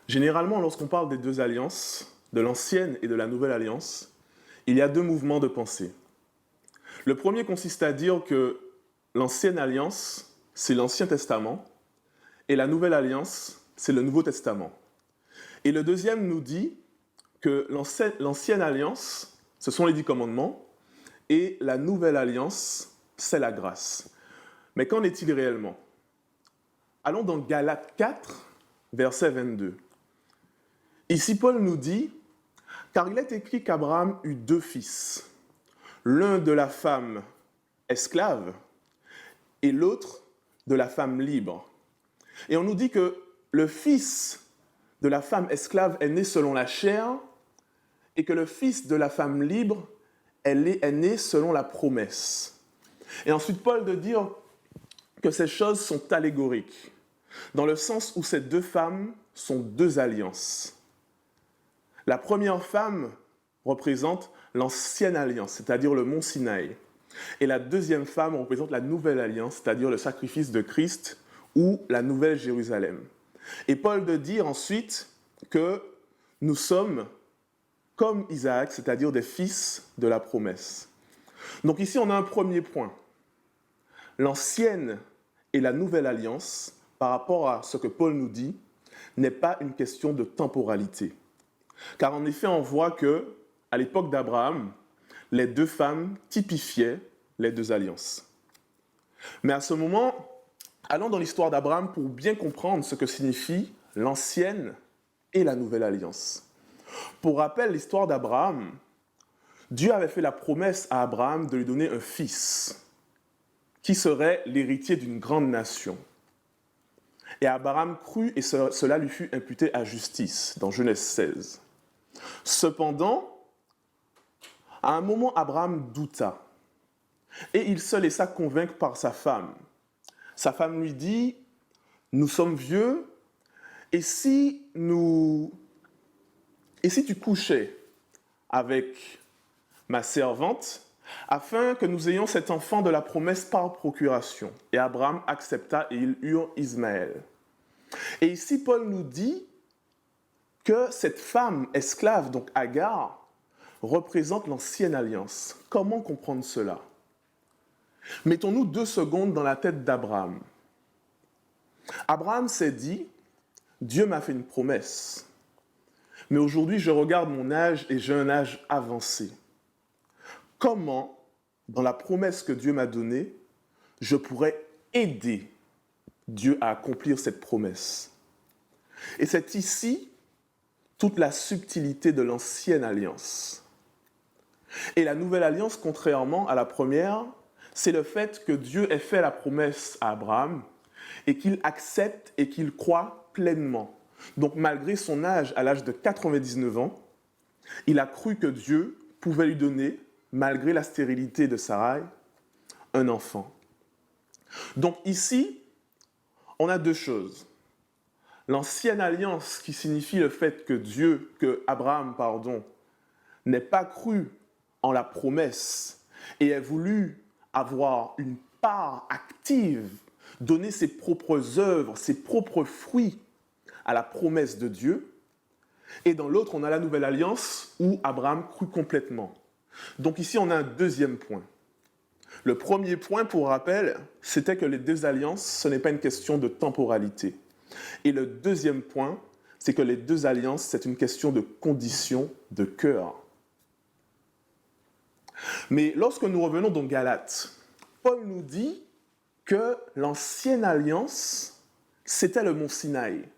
Généralement, lorsqu'on parle des deux alliances, de l'ancienne et de la nouvelle alliance, il y a deux mouvements de pensée. Le premier consiste à dire que l'ancienne alliance, c'est l'Ancien Testament, et la nouvelle alliance, c'est le Nouveau Testament. Et le deuxième nous dit que l'ancienne alliance, ce sont les 10 commandements, et la nouvelle alliance, c'est la grâce. Mais qu'en est-il réellement? Allons dans Galates 4, verset 22. Ici, Paul nous dit « Car il est écrit qu'Abraham eut deux fils, l'un de la femme esclave et l'autre de la femme libre. » Et on nous dit que le fils de la femme esclave est né selon la chair et que le fils de la femme libre est né selon la promesse. Et ensuite, Paul de dire que ces choses sont allégoriques, dans le sens où ces deux femmes sont deux alliances. La première femme représente l'ancienne alliance, c'est-à-dire le mont Sinaï. Et la deuxième femme représente la nouvelle alliance, c'est-à-dire le sacrifice de Christ ou la nouvelle Jérusalem. Et Paul de dire ensuite que nous sommes comme Isaac, c'est-à-dire des fils de la promesse. Donc ici, on a un premier point. L'ancienne et la nouvelle alliance, par rapport à ce que Paul nous dit, n'est pas une question de temporalité. Car en effet, on voit que, à l'époque d'Abraham, les deux femmes typifiaient les deux alliances. Mais à ce moment, allons dans l'histoire d'Abraham pour bien comprendre ce que signifie l'ancienne et la nouvelle alliance. Pour rappel, l'histoire d'Abraham, Dieu avait fait la promesse à Abraham de lui donner un fils qui serait l'héritier d'une grande nation. Et Abraham crut et cela lui fut imputé à justice, dans Genèse 16. Cependant, à un moment, Abraham douta et il se laissa convaincre par sa femme. Sa femme lui dit « Nous sommes vieux, et si tu couchais avec ma servante, afin que nous ayons cet enfant de la promesse par procuration. » Et Abraham accepta et ils eurent Ismaël. Et ici, Paul nous dit que cette femme esclave, donc Agar, représente l'ancienne alliance. Comment comprendre cela? Mettons-nous 2 secondes dans la tête d'Abraham. Abraham s'est dit, Dieu m'a fait une promesse, mais aujourd'hui je regarde mon âge et j'ai un âge avancé. Comment, dans la promesse que Dieu m'a donnée, je pourrais aider Dieu à accomplir cette promesse? Et c'est ici toute la subtilité de l'ancienne alliance. Et la nouvelle alliance, contrairement à la première, c'est le fait que Dieu ait fait la promesse à Abraham et qu'il accepte et qu'il croit pleinement. Donc malgré son âge, à l'âge de 99 ans, il a cru que Dieu pouvait lui donner, malgré la stérilité de Sarai, un enfant. Donc ici, on a 2 choses. L'ancienne alliance qui signifie le fait que Abraham, n'ait pas cru en la promesse et ait voulu avoir une part active, donner ses propres œuvres, ses propres fruits à la promesse de Dieu. Et dans l'autre, on a la nouvelle alliance où Abraham crut complètement. Donc ici, on a un deuxième point. Le premier point, pour rappel, c'était que les deux alliances, ce n'est pas une question de temporalité. Et le deuxième point, c'est que les deux alliances, c'est une question de condition de cœur. Mais lorsque nous revenons dans Galates, Paul nous dit que l'ancienne alliance, c'était le mont Sinaï.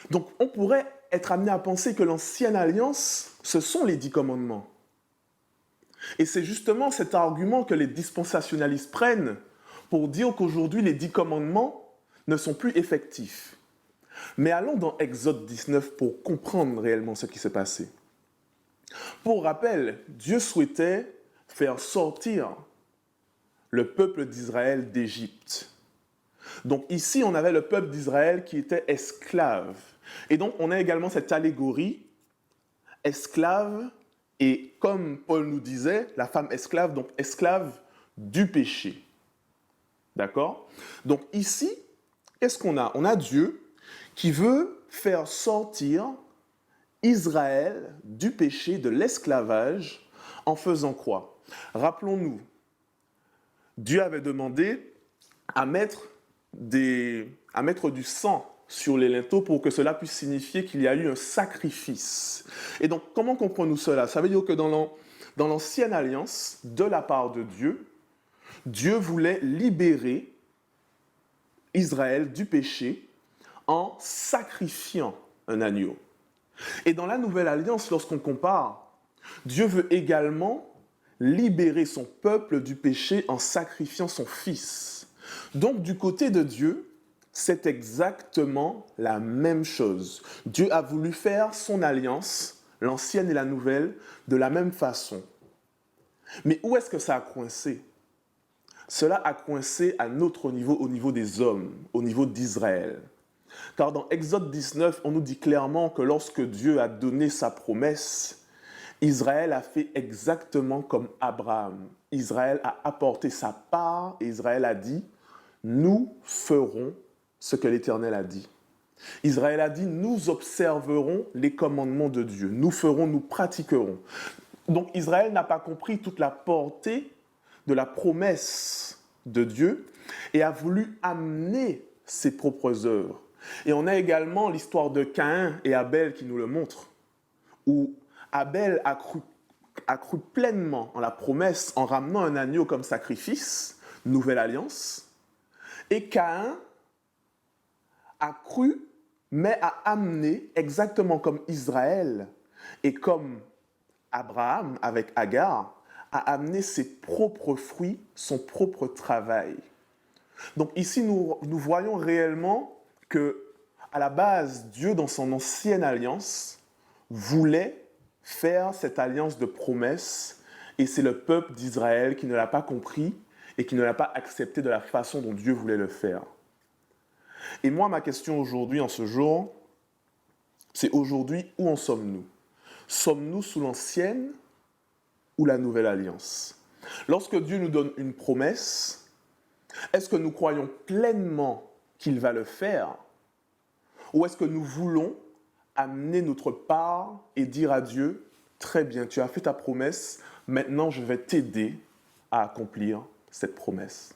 Donc on pourrait être amené à penser que l'ancienne alliance, ce sont les 10 commandements. Et c'est justement cet argument que les dispensationalistes prennent pour dire qu'aujourd'hui, les 10 commandements ne sont plus effectifs. Mais allons dans Exode 19 pour comprendre réellement ce qui s'est passé. Pour rappel, Dieu souhaitait faire sortir le peuple d'Israël d'Égypte. Donc ici, on avait le peuple d'Israël qui était esclave. Et donc, on a également cette allégorie, esclave, et comme Paul nous disait, la femme esclave, donc esclave du péché. D'accord? Donc ici, qu'est-ce qu'on a? On a Dieu qui veut faire sortir Israël du péché, de l'esclavage, en faisant quoi? Rappelons-nous, Dieu avait demandé à mettre du sang sur les linteaux pour que cela puisse signifier qu'il y a eu un sacrifice. Et donc, comment comprenons-nous cela? Ça veut dire que dans l'ancienne alliance, de la part de Dieu, Dieu voulait libérer Israël du péché en sacrifiant un agneau. Et dans la nouvelle alliance, lorsqu'on compare, Dieu veut également libérer son peuple du péché en sacrifiant son Fils. Donc du côté de Dieu, c'est exactement la même chose. Dieu a voulu faire son alliance, l'ancienne et la nouvelle, de la même façon. Mais où est-ce que ça a coincé? Cela a coincé à notre niveau, au niveau des hommes, au niveau d'Israël. Car dans Exode 19, on nous dit clairement que lorsque Dieu a donné sa promesse, Israël a fait exactement comme Abraham. Israël a apporté sa part et Israël a dit, nous ferons ce que l'Éternel a dit. Israël a dit, nous observerons les commandements de Dieu. Nous ferons, nous pratiquerons. Donc Israël n'a pas compris toute la portée de la promesse de Dieu et a voulu amener ses propres œuvres. Et on a également l'histoire de Caïn et Abel qui nous le montre, où Abel a cru pleinement en la promesse en ramenant un agneau comme sacrifice, nouvelle alliance, et Caïn a cru, mais a amené, exactement comme Israël et comme Abraham avec Agar, a amené ses propres fruits, son propre travail. Donc ici, nous voyons réellement que, à la base, Dieu, dans son ancienne alliance, voulait faire cette alliance de promesses, et c'est le peuple d'Israël qui ne l'a pas compris et qui ne l'a pas accepté de la façon dont Dieu voulait le faire. Et moi, ma question aujourd'hui, en ce jour, c'est aujourd'hui, où en sommes-nous? Sommes-nous sous l'ancienne ou la nouvelle alliance? Lorsque Dieu nous donne une promesse, est-ce que nous croyons pleinement qu'il va le faire? Ou est-ce que nous voulons amener notre part et dire à Dieu, très bien, tu as fait ta promesse, maintenant je vais t'aider à accomplir cette promesse?